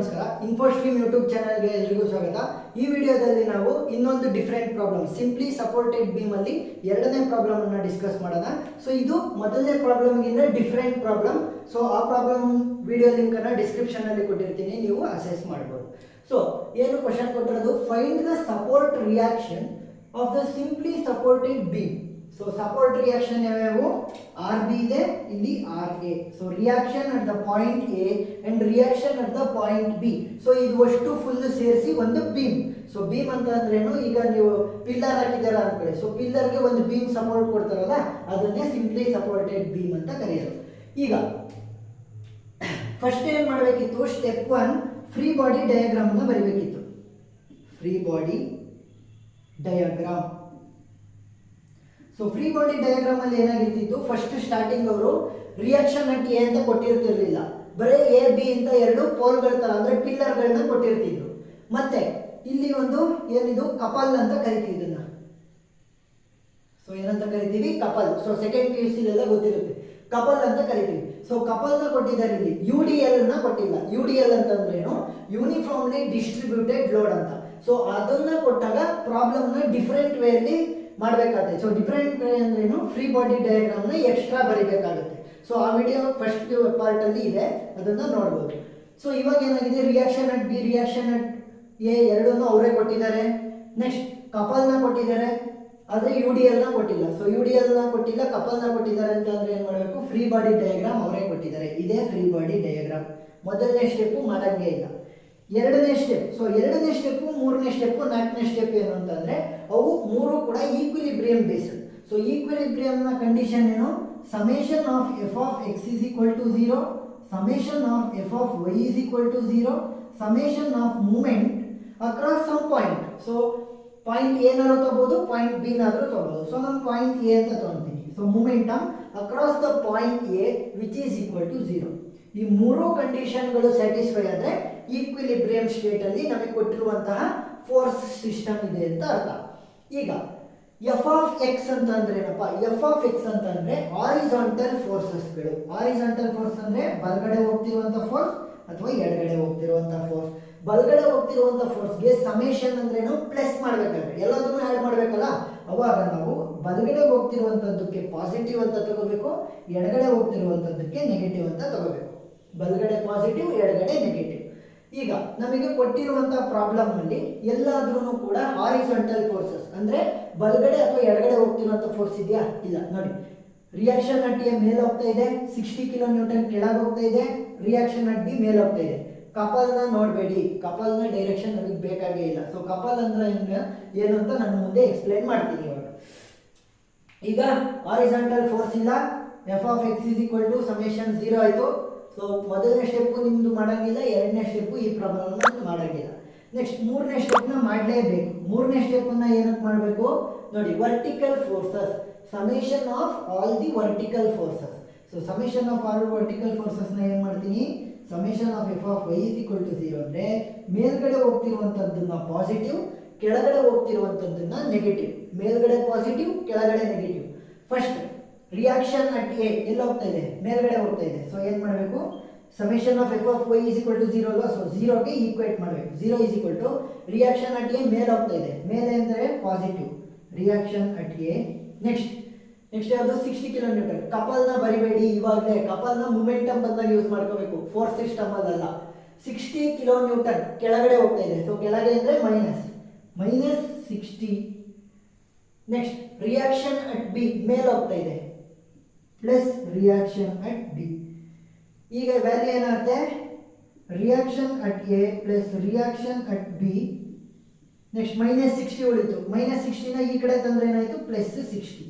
ನಮಸ್ಕಾರ. ಇನ್ಫೋಸ್ಟ್ರೀಮ್ ಯೂಟ್ಯೂಬ್ ಚಾನಲ್ಗೆ ಎಲ್ರಿಗೂ ಸ್ವಾಗತ. ಈ ವಿಡಿಯೋದಲ್ಲಿ ನಾವು ಇನ್ನೊಂದು different problem, simply supported beam ಅಲ್ಲಿ ಎರಡನೇ ಪ್ರಾಬ್ಲಮ್ ಅನ್ನು ಡಿಸ್ಕಸ್ ಮಾಡೋಣ. ಸೊ ಇದು ಮೊದಲನೇ ಪ್ರಾಬ್ಲಮ್ಗಿಂತ ಡಿಫರೆಂಟ್ ಪ್ರಾಬ್ಲಮ್. ಸೊ ಆ ಪ್ರಾಬ್ಲಮ್ ವಿಡಿಯೋ ಲಿಂಕ್ ಅನ್ನು ಡಿಸ್ಕ್ರಿಪ್ಷನ್ ಅಲ್ಲಿ ಕೊಟ್ಟಿರ್ತೀನಿ, ನೀವು ಅಸೆಸ್ ಮಾಡಬಹುದು. ಸೊ ಏನು ಕ್ವಶನ್ ಕೊಟ್ಟಿರೋದು, find the support reaction of the simply supported beam. So support reaction ಯಾವ್ಯಾವು? ಆರ್ ಬಿ ಇದೆ, ಇಲ್ಲಿ R A. So reaction at the point A and reaction at the point B. So ಇದು ಅಷ್ಟು full ಸೇರಿಸಿ ಒಂದು beam. So beam ಅಂತ ಅಂದ್ರೇನು, ಈಗ ನೀವು ಪಿಲ್ಲರ್ ಹಾಕಿದಾರ ಅನ್ಕೊಳ್ಳಿ. ಸೊ ಪಿಲ್ಲರ್ಗೆ ಒಂದು ಬೀಮ್ ಸಪೋರ್ಟ್ ಕೊಡ್ತಾರಲ್ಲ, ಅದನ್ನೇ ಸಿಂಪ್ಲಿ ಸಪೋರ್ಟೆಡ್ ಬೀಮ್ ಅಂತ ಕರೆಯೋದು. ಈಗ ಫಸ್ಟ್ ಏನ್ ಮಾಡಬೇಕಿತ್ತು, ಸ್ಟೆಪ್ 1 ಫ್ರೀ ಬಾಡಿ ಡಯಾಗ್ರಾಮ್ ಅನ್ನ ಬರಿಬೇಕಿತ್ತು. Free body diagram. So free body diagram ಅಲ್ಲಿ ಏನಾಗಿರ್ತಿತ್ತು, ಫಸ್ಟ್ ಸ್ಟಾರ್ಟಿಂಗ್ ಅವರು ರಿಯಾಕ್ಷನ್ ಅಟ್ ಎ ಅಂತ ಕೊಟ್ಟಿರ್ತಿರ್ಲಿಲ್ಲ, ಬರೀ ಎ ಬಿ ಅಂತ ಎರಡು ಪೋಲ್ಗಳ ತರ ಅಂದ್ರೆ ಪಿಲ್ಲರ್ಗಳನ್ನ ಕೊಟ್ಟಿರ್ತಿದ್ರು. ಮತ್ತೆ ಇಲ್ಲಿ ಒಂದು ಏನಿದು ಕಪಲ್ ಅಂತ ಕರಿತೀವಿ ಇದನ್ನ. ಸೊ ಏನಂತ ಕರಿತೀವಿ? Couple. So second P U C ಎಲ್ಲ ಗೊತ್ತಿರುತ್ತೆ, ಕಪಲ್ ಅಂತ ಕರಿತೀವಿ. ಸೊ ಕಪಲ್ ನ ಕೊಟ್ಟಿದ್ದಾರೆ, ಇಲ್ಲಿ ಯು ಡಿ ಎಲ್ ನ ಕೊಟ್ಟಿಲ್ಲ. ಯು ಡಿ ಎಲ್ ಅಂತಂದ್ರೇನು, ಯೂನಿಫಾರ್ಮ್ಲಿ ಡಿಸ್ಟ್ರಿಬ್ಯೂಟೆಡ್ ಲೋಡ್ ಅಂತ. ಸೊ ಅದನ್ನ ಕೊಟ್ಟಾಗ ಪ್ರಾಬ್ಲಮ್ ನ ಡಿಫರೆಂಟ್ ವೇ ಅಲ್ಲಿ ಮಾಡಬೇಕಾಗುತ್ತೆ. ಸೊ ಡಿಫರೆಂಟ್ ವೇ ಅಂದ್ರೇನು, ಫ್ರೀ ಬಾಡಿ ಡಯಾಗ್ರಾಮ್ ನ ಎಕ್ಸ್ಟ್ರಾ ಬರೀಬೇಕಾಗುತ್ತೆ. ಸೊ ಆ ವಿಡಿಯೋ ಫಸ್ಟ್ ಪಾರ್ಟ್ ಅಲ್ಲಿ ಇದೆ, ಅದನ್ನ ನೋಡ್ಬೋದು. ಸೊ ಇವಾಗ ಏನಾಗಿದೆ, reaction at B, reaction at A ಎರಡನ್ನೂ ಅವರೇ ಕೊಟ್ಟಿದ್ದಾರೆ. ನೆಕ್ಸ್ಟ್ ಕಪಲ್ ನ ಕೊಟ್ಟಿದ್ದಾರೆ, ಆದ್ರೆ ಯು ಡಿ ಎಲ್ ನ ಕೊಟ್ಟಿಲ್ಲ. ಸೊ ಯು ಡಿ ಎಲ್ ನ ಕೊಟ್ಟಿಲ್ಲ, ಕಪಲ್ ನ ಕೊಟ್ಟಿದ್ದಾರೆ ಅಂತ ಅಂದ್ರೆ ಏನ್ ಮಾಡಬೇಕು, ಫ್ರೀ ಬಾಡಿ ಡಯಾಗ್ರಾಮ್ ಅವರೇ ಕೊಟ್ಟಿದ್ದಾರೆ. ಇದೇ ಫ್ರೀ ಬಾಡಿ ಡಯಾಗ್ರಾಮ್. ಮೊದಲನೇ ಸ್ಟೆಪ್ ಮಾಡಂಗೆ ಇಲ್ಲ. ಎರಡನೇ ಸ್ಟೆಪ್, ಸೊ ಎರಡನೇ ಸ್ಟೆಪ್, ಮೂರನೇ ಸ್ಟೆಪ್, ನಾಲ್ಕನೇ ಸ್ಟೆಪ್ ಏನು ಅಂತಂದ್ರೆ, ಅವು ಮೂರು ಕೂಡ ಈಕ್ವಿಲಿಬ್ರಿಯಂ ಬೇಸ್ಡ್. ಸೊ ಈಕ್ವಿಲಿಬ್ರಿಯಂ ನ ಕಂಡೀಷನ್ ಏನು, summation of F of X is equal to 0, summation of F of Y is equal to 0, summation of moment across some point. So point ಏನಾದ್ರು ತಗೋಬಹುದು, ಪಾಯಿಂಟ್ ಬಿ ನಾದ್ರೂ ತಗೋಬಹುದು. So ನಾನು point A ಅಂತ ತಗೊಂತೀನಿ. So momentum across the point A which is equal to 0. ಈ ಮೂರು ಕಂಡೀಷನ್ಗಳು satisfy ಆದ್ರೆ ಈಕ್ವಿಲಿಬ್ರಿಯಂ ಸ್ಟೇಟ್ ಅಲ್ಲಿ ನಮಗೆ ಕೊಟ್ಟಿರುವಂತಹ ಫೋರ್ಸ್ ಸಿಸ್ಟಮ್ ಇದೆ ಅಂತ ಅರ್ಥ. ಈಗ ಎಫ್ ಆಫ್ ಎಕ್ಸ್ ಅಂತ ಅಂದ್ರೆ ಏನಪ್ಪ, ಎಫ್ ಆಫ್ ಎಕ್ಸ್ ಅಂತ ಅಂದ್ರೆ ಹಾರಿಜಾಂಟಲ್ ಫೋರ್ಸಸ್ಗಳು. ಹಾರಿಜಾಂಟಲ್ ಫೋರ್ಸ್ ಅಂದ್ರೆ ಬಲಗಡೆ ಹೋಗ್ತಿರುವಂತ ಫೋರ್ಸ್ ಅಥವಾ ಎಡಗಡೆ ಹೋಗ್ತಿರುವಂತ ಫೋರ್ಸ್. ಬಲಗಡೆ ಹೋಗ್ತಿರುವಂತ ಫೋರ್ಸ್ಗೆ ಸಮೇಷನ್ ಅಂದ್ರೇನು, ಪ್ಲಸ್ ಮಾಡ್ಬೇಕಾದ್ರೆ ಎಲ್ಲದನ್ನು ಆಡ್ ಮಾಡ್ಬೇಕಲ್ಲ. ಅವಾಗ ನಾವು ಬಲಗಡೆ ಹೋಗ್ತಿರುವಂತದ್ದಕ್ಕೆ ಪಾಸಿಟಿವ್ ಅಂತ ತಗೋಬೇಕು, ಎಡಗಡೆ ಹೋಗ್ತಿರುವಂತದ್ದಕ್ಕೆ ನೆಗೆಟಿವ್ ಅಂತ ತಗೋಬೇಕು. ಬಲಗಡೆ ಪಾಸಿಟಿವ್, ಎಡಗಡೆ ನೆಗೆಟಿವ್. ಈಗ ನಮಗೆ ಕೊಟ್ಟಿರುವಂತಹ ಪ್ರಾಬ್ಲಮ್ ಅಲ್ಲಿ ಎಲ್ಲಾದ್ರೂ ಕೂಡ ಹಾರಿಜಾಂಟಲ್ ಫೋರ್ಸಸ್ ಅಂದ್ರೆ ಬಲಗಡೆ ಅಥವಾ ಎಡಗಡೆ ಹೋಗ್ತಿರುವಂತ ಫೋರ್ಸ್ ಇದೆಯಾ? ಇಲ್ಲ. ನೋಡಿ, ರಿಯಾಕ್ಷನ್ ಅಟ್ ಎ ಮೇಲೆ ಹೋಗ್ತಾ ಇದೆ, 60 ಕಿಲೋ ನ್ಯೂಟನ್ ಕೆಳಗೆ ಹೋಗ್ತಾ ಇದೆ. ರಿಯಾಕ್ಷನ್ ಅಟ್ ಬಿ ಮೇಲೆ ಹೋಗ್ತಾ ಇದೆ. ಕಪಲ್ ನ ನೋಡಬೇಡಿ, ಕಪಲ್ ನ ಡೈರೆಕ್ಷನ್ ನಮಗೆ ಬೇಕಾಗೇ ಇಲ್ಲ. ಸೊ ಕಪಲ್ ಅಂದ್ರೆ ಏನು ಅಂತ ನಾನು ಮುಂದೆ ಎಕ್ಸ್ಪ್ಲೈನ್ ಮಾಡ್ತೀನಿ ಇವಾಗ. ಈಗ ಹಾರಿಜಾಂಟಲ್ ಫೋರ್ಸ್ ಇಲ್ಲ, F of X is equal to summation 0 ಆಯ್ತು. ಸೊ ಮೊದಲನೇ ಸ್ಟೆಪ್ ನಿಮ್ದು ಮಾಡಂಗಿಲ್ಲ, ಎರಡನೇ ಸ್ಟೆಪ್ ಈ ಪ್ರಾಬ್ಲಮ್ ಮಾಡಂಗಿಲ್ಲ. ನೆಕ್ಸ್ಟ್ ಮೂರನೇ ಸ್ಟೆಪ್ ನ ಮಾಡಲೇಬೇಕು. ಮೂರನೇ ಸ್ಟೆಪ್ ಅನ್ನ ಏನಕ್ಕೆ ಮಾಡಬೇಕು ನೋಡಿ, vertical forces, summation of all the vertical forces. So summation of all vertical forces ನ ಏನ್ ಮಾಡ್ತೀನಿ, summation of F of Y is equal to 0 ಅಂದ್ರೆ ಮೇಲ್ಗಡೆ ಹೋಗ್ತಿರುವಂತದ್ದನ್ನ ಪಾಸಿಟಿವ್, ಕೆಳಗಡೆ ಹೋಗ್ತಿರುವಂತದ್ದನ್ನ ನೆಗೆಟಿವ್. ಮೇಲ್ಗಡೆ ಪಾಸಿಟಿವ್, ಕೆಳಗಡೆ negative. First reaction at A ಎಲ್ಲ ಹೋಗ್ತಾ ಇದೆ, ಮೇಲ್ಗಡೆ ಹೋಗ್ತಾ ಇದೆ. ಸೊ ಏನ್ ಮಾಡಬೇಕು, summation of F of Y is equal to 0 ಅಲ್ವಾ. ಸೊ 0ಗೆ ಈಕ್ವೇಟ್ ಮಾಡಬೇಕು. 0 is equal to reaction at A ಮೇಲೆ ಹೋಗ್ತಾ ಇದೆ, ಮೇಲೆ ಅಂದರೆ positive, reaction at A. Next ಯಾವುದು, 60 ಕಿಲೋ ನ್ಯೂಟನ್. ಕಪಲ್ ನ ಬರಿಬೇಡಿ ಇವಾಗಲೇ, ಕಪಲ್ ನ ಮೂಮೆಂಟಮ್ ಬಂದಾಗ ಯೂಸ್ ಮಾಡ್ಕೋಬೇಕು, ಫೋರ್ಸ್ ಸಿಸ್ಟಮ್ ಅಲ್ಲ. 60 ಕಿಲೋ ನ್ಯೂಟನ್ ಕೆಳಗಡೆ ಹೋಗ್ತಾ ಇದೆ. ಸೊ ಕೆಳಗೆ ಅಂದ್ರೆ minus 60. Next reaction at B ಮೇಲೆ ಹೋಗ್ತಾ ಇದೆ, ಪ್ಲಸ್ ರಿಯಾಕ್ಷನ್ ಅಟ್ ಬಿ. ಈಗ ವ್ಯಾಲ್ಯೂ ಏನಾಗುತ್ತೆ, reaction at A plus reaction at B. Next minus 60 ಉಳಿತು. ಮೈನಸ್ 60ನ ಈ ಕಡೆ ತಂದ್ರೆ ಏನಾಯ್ತು, ಪ್ಲಸ್ 60.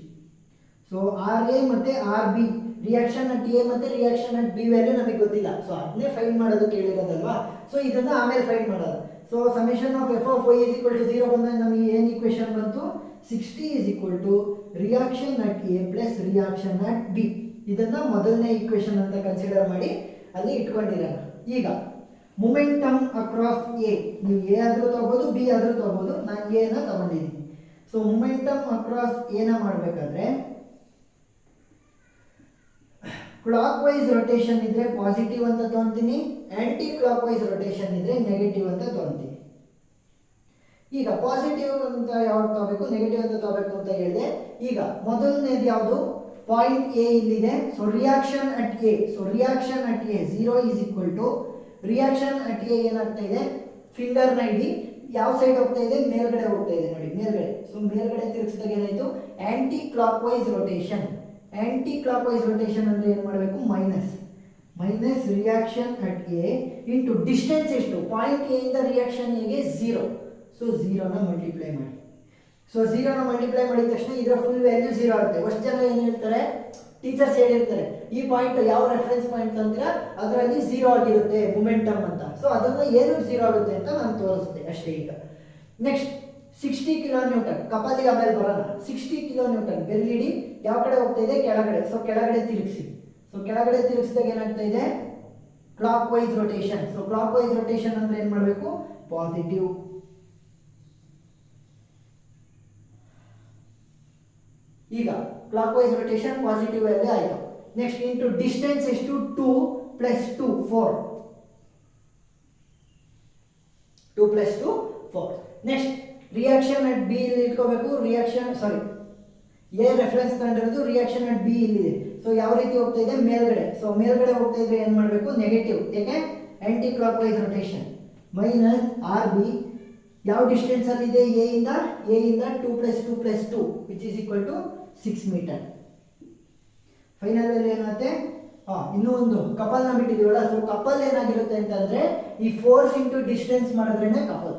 ಸೊ ಆರ್ ಎ ಮತ್ತೆ R B, reaction at A ಮತ್ತೆ ರಿಯಾಕ್ಷನ್ ಅಟ್ ಬಿ ವ್ಯಾಲ್ಯೂ ನಮಗೆ ಗೊತ್ತಿಲ್ಲ. ಸೊ ಅದನ್ನೇ ಫೈಂಡ್ ಮಾಡೋದು ಕೇಳಿರೋದಲ್ವಾ. ಸೊ ಇದನ್ನ ಆಮೇಲೆ ಫೈಂಡ್ ಮಾಡೋದು. So summation of F of Y is equal to 0 ಬಂದಾಗ ನಮಗೆ ಏನು ಈಕ್ವೇಶನ್ ಬಂತು, 60 is equal to reaction at A plus reaction at B. ಇದನ್ನ ಮೊದಲನೇ ಈಕ್ವೇಶನ್ ಅಂತ ಕನ್ಸಿಡರ್ ಮಾಡಿ ಅಲ್ಲಿ ಇಟ್ಕೊಂಡಿರೋಣ. ಈಗ ಮೊಮೆಂಟಮ್ ಅಕ್ರಾಸ್ ಎ, ನೀವು ಎ ಆದ್ರೂ ತಗೋಬಹುದು, ಬಿ ಆದ್ರೂ ತಗೋಬಹುದು. ನಾನು ಎ ನ ತಗೊಂಡಿದ್ದೀನಿ. ಸೊ ಮೊಮೆಂಟಮ್ ಅಕ್ರಾಸ್ ಎ ನ ಮಾಡಬೇಕಾದ್ರೆ ಕ್ಲಾಕ್ ವೈಸ್ ರೊಟೇಷನ್ ಇದ್ರೆ ಪಾಸಿಟಿವ್ ಅಂತ ತೊಗೊತೀನಿ, ಆಂಟಿ ಕ್ಲಾಕ್ ವೈಸ್ ರೊಟೇಷನ್ ಇದ್ರೆ ನೆಗೆಟಿವ್ ಅಂತ ತೊಗೊತೀನಿ. ಈಗ ಪಾಸಿಟಿವ್ ಅಂತ ಯಾವ್ದು ತಗೋಬೇಕು, ನೆಗೆಟಿವ್ ಅಂತ ತಗೋಬೇಕು ಅಂತ ಹೇಳಿದೆ. ಈಗ ಮೊದಲನೇದು ಯಾವುದು, ಪಾಯಿಂಟ್ ಎ ಇಲ್ಲಿದೆ. So reaction at A, so reaction at A 0 is equal to reaction at A ಏನಾಗ್ತಾ ಇದೆ, ಫಿಂಗರ್ನ ಇಡಿ ಯಾವ ಸೈಡ್ ಹೋಗ್ತಾ ಇದೆ, ಮೇಲ್ಗಡೆ ಹೋಗ್ತಾ ಇದೆ ನೋಡಿ, ಮೇಲ್ಗಡೆ. ಸೊ ಮೇಲ್ಗಡೆ ತಿರುಗಿಸಿದಾಗ ಏನಾಯ್ತು, anti clockwise rotation. Anti clockwise rotation ಅಂದ್ರೆ ಏನು ಮಾಡಬೇಕು, minus reaction at A into distance ಎಷ್ಟು, ಪಾಯಿಂಟ್ ಎ ಇಂದ ರಿಯಾಕ್ಷನ್ ಎಗೆ 0. ಸೊ 0ನ ಮಲ್ಟಿಪ್ಲೈ ಮಾಡಿ. ಸೊ 0ನ ಮಲ್ಟಿಪ್ಲೈ ಮಾಡಿದ ತಕ್ಷಣ ಇದರ ಫುಲ್ ವ್ಯಾಲ್ಯೂ 0 ಆಗುತ್ತೆ. ಅಷ್ಟು ಜನ ಏನು ಹೇಳ್ತಾರೆ, ಟೀಚರ್ಸ್ ಹೇಳಿರ್ತಾರೆ ಈ ಪಾಯಿಂಟ್ ಯಾವ ರೆಫರೆನ್ಸ್ ಪಾಯಿಂಟ್ ಅಂತೀರಾ ಅದರಲ್ಲಿ 0 ಆಗಿರುತ್ತೆ ಮೊಮೆಂಟಮ್ ಅಂತ. ಸೊ ಅದನ್ನು ಏನು 0 ಆಗುತ್ತೆ ಅಂತ ನಾನು ತೋರಿಸ್ದೆ ಅಷ್ಟೇ. ಈಗ ನೆಕ್ಸ್ಟ್ 60 ಕಿಲೋ ನ್ಯೂಟನ್, ಕಪಾಲಿಗೆ ಆಮೇಲೆ ಬರೋಣ. 60 ಕಿಲೋ ನ್ಯೂಟನ್ ಬೆರಳಿಡಿ ಯಾವ ಕಡೆ ಹೋಗ್ತಾ ಇದೆ, ಕೆಳಗಡೆ. ಸೊ ಕೆಳಗಡೆ ತಿರುಗಿಸಿ. ಸೊ ಕೆಳಗಡೆ ತಿರುಗಿಸಿದಾಗ ಏನಾಗ್ತಾ ಇದೆ, clockwise rotation. So clockwise rotation ಅಂದ್ರೆ ಏನು ಮಾಡಬೇಕು, ಪಾಸಿಟಿವ್. ಈಗ ಕ್ಲಾಕ್ ವೈಸ್ ರೊಟೇಷನ್ ಪಾಸಿಟಿವ್ ಅಲ್ಲಿ ಆಯಿತು. ನೆಕ್ಸ್ಟ್ ಇಂಟು ಡಿಸ್ಟೆನ್ಸ್ ಎಷ್ಟು, 2 + 2 4. 2 + 2 4. ನೆಕ್ಸ್ಟ್ ರಿಯಾಕ್ಷನ್ ಅಟ್ ಬಿ ಇಲ್ಲಿ ಇಟ್ಕೋಬೇಕು. ಎ ರೆಫರೆನ್ಸ್ ತಗೊಂಡಿರೋದು, ರಿಯಾಕ್ಷನ್ ಅಟ್ ಬಿ ಇಲ್ಲಿದೆ. ಸೊ ಯಾವ ರೀತಿ ಹೋಗ್ತಾ ಇದೆ, ಮೇಲ್ಗಡೆ. ಸೊ ಮೇಲ್ಗಡೆ ಹೋಗ್ತಾ ಇದ್ರೆ ಏನು ಮಾಡಬೇಕು, ನೆಗೆಟಿವ್. ಯಾಕೆ, anti clockwise rotation. Minus R B ಯಾವ ಡಿಸ್ಟೆನ್ಸ್ ಅಲ್ಲಿ ಇದೆ, ಎ ಇಂದ 2 + 2 + 2 which is equal to 6 metre. Final ಅಲ್ಲಿ ಏನಾಗುತ್ತೆ, ಇನ್ನೂ ಒಂದು ಕಪಲ್ನ ಬಿಟ್ಟಿದೀವಲ್ಲ. ಸೊ ಕಪಲ್ ಏನಾಗಿರುತ್ತೆ ಅಂತಂದ್ರೆ ಈ ಫೋರ್ಸ್ ಇಂಟು ಡಿಸ್ಟೆನ್ಸ್ ಮಾಡಿದ್ರೇನೆ ಕಪಲ್.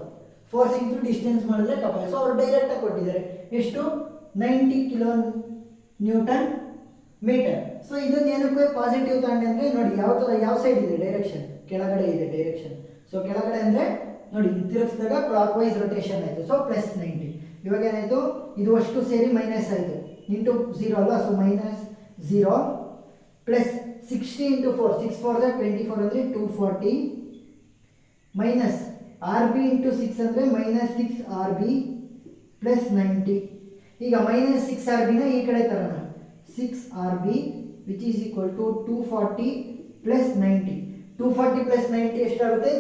ಫೋರ್ಸ್ ಇಂಟು ಡಿಸ್ಟೆನ್ಸ್ ಮಾಡಿದ್ರೆ ಕಪಲ್. ಸೊ ಅವ್ರು ಡೈರೆಕ್ಟ್ ಆಗಿ ಕೊಟ್ಟಿದ್ದಾರೆ ಎಷ್ಟು, 90 ಕಿಲೋ ನ್ಯೂಟನ್ ಮೀಟರ್. ಸೊ ಇದನ್ನ ಏನಕ್ಕೆ ಪಾಸಿಟಿವ್ ತಗೊಂಡೆ ಅಂದ್ರೆ ನೋಡಿ ಯಾವ ಸೈಡ್ ಇದೆ ಡೈರೆಕ್ಷನ್, ಕೆಳಗಡೆ ಇದೆ ಡೈರೆಕ್ಷನ್. ಸೊ ಕೆಳಗಡೆ ಅಂದ್ರೆ ನೋಡಿ ತಿರುಗಿಸಿದಾಗ ಕ್ಲಾಕ್ ವೈಸ್ ರೊಟೇಷನ್ ಆಯಿತು. ಸೊ +90. ಇವಾಗ ಏನಾಯಿತು, ಇದು ಅಷ್ಟು ಸೇರಿ ಮೈನಸ್ ಆಯಿತು, ಇಂಟು 0 ಅಲ್ವಾ. ಸೊ -0 ಪ್ಲಸ್ 60 × 4, 6 4 24 ಅಂದರೆ 240 ಮೈನಸ್ ಆರ್ ಬಿ ಇಂಟು 6 ಅಂದರೆ -6 ಆರ್ ಬಿ ಪ್ಲಸ್ 90. ಈಗ -6 ಆರ್ ಬಿನ ಈ ಕಡೆ ತರೋಣ, 6 R B which is equal to 240 + 90. 240 + 90 ಎಷ್ಟಾಗುತ್ತೆ,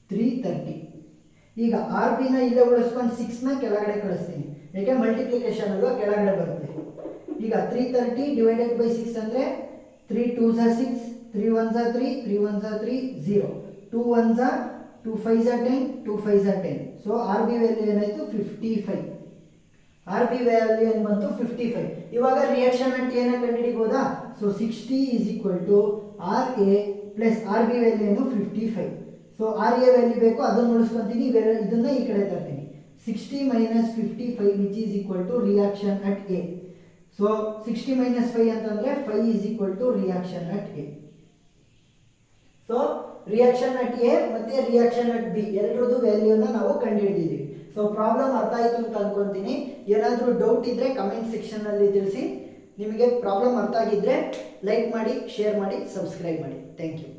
330. ಈಗ ಆರ್ ಬಿನ ಇಲ್ಲೇ ಉಳಿಸ್ಕೊಂಡು 6ನ ಕೆಳಗಡೆ ಕಳಿಸ್ತೀನಿ, ಯಾಕೆ ಮಲ್ಟಿಪ್ಲಿಕೇಶನ್ ಅಲ್ವಾ, ಕೆಳಗಡೆ ಬರುತ್ತೆ. ಈಗ 330 / 6 ಅಂದರೆ 3 2s 6, 3 1s 3, 3 1s 3, 0, 2 1s 2 5s 10, 2 5s 10. So R B value ಏನಾಯಿತು, 55. ಆರ್ ಬಿ ವ್ಯಾಲ್ಯೂ ಏನು ಬಂತು, 55. ಇವಾಗ ರಿಯಾಕ್ಷನ್ ಅಟ್ ಏನ ಕಂಡುಹಿಡಿಬೋದಾ. So 60 is equal to R A plus R B value ಏನು 55. ಸೊ ಆರ್ ಎ ವ್ಯಾಲ್ಯೂ ಬೇಕು, ಅದನ್ನು ಉಳಿಸ್ಕೊತೀನಿ, ಇದನ್ನ ಈ ಕಡೆ ತರ್ತೀನಿ. 60 - 55 which is equal to reaction at A. So 60 - 5 ಅಂತಂದ್ರೆ 5 is equal to reaction at A. So reaction at A ಮತ್ತೆ reaction at B ಎರಡರದ್ದು ವ್ಯಾಲ್ಯೂನ ನಾವು ಕಂಡುಹಿಡಿದಿದ್ದೀವಿ. ಸೊ ಪ್ರಾಬ್ಲಮ್ ಅರ್ಥ ಆಯಿತು ಅಂತ ಅನ್ಕೊಂತೀನಿ. ಏನಾದರೂ ಡೌಟ್ ಇದ್ದರೆ ಕಮೆಂಟ್ ಸೆಕ್ಷನಲ್ಲಿ ತಿಳಿಸಿ. ನಿಮಗೆ ಪ್ರಾಬ್ಲಮ್ ಅರ್ಥ ಆಗಿದ್ದರೆ ಲೈಕ್ ಮಾಡಿ, ಶೇರ್ ಮಾಡಿ, ಸಬ್ಸ್ಕ್ರೈಬ್ ಮಾಡಿ. Thank you.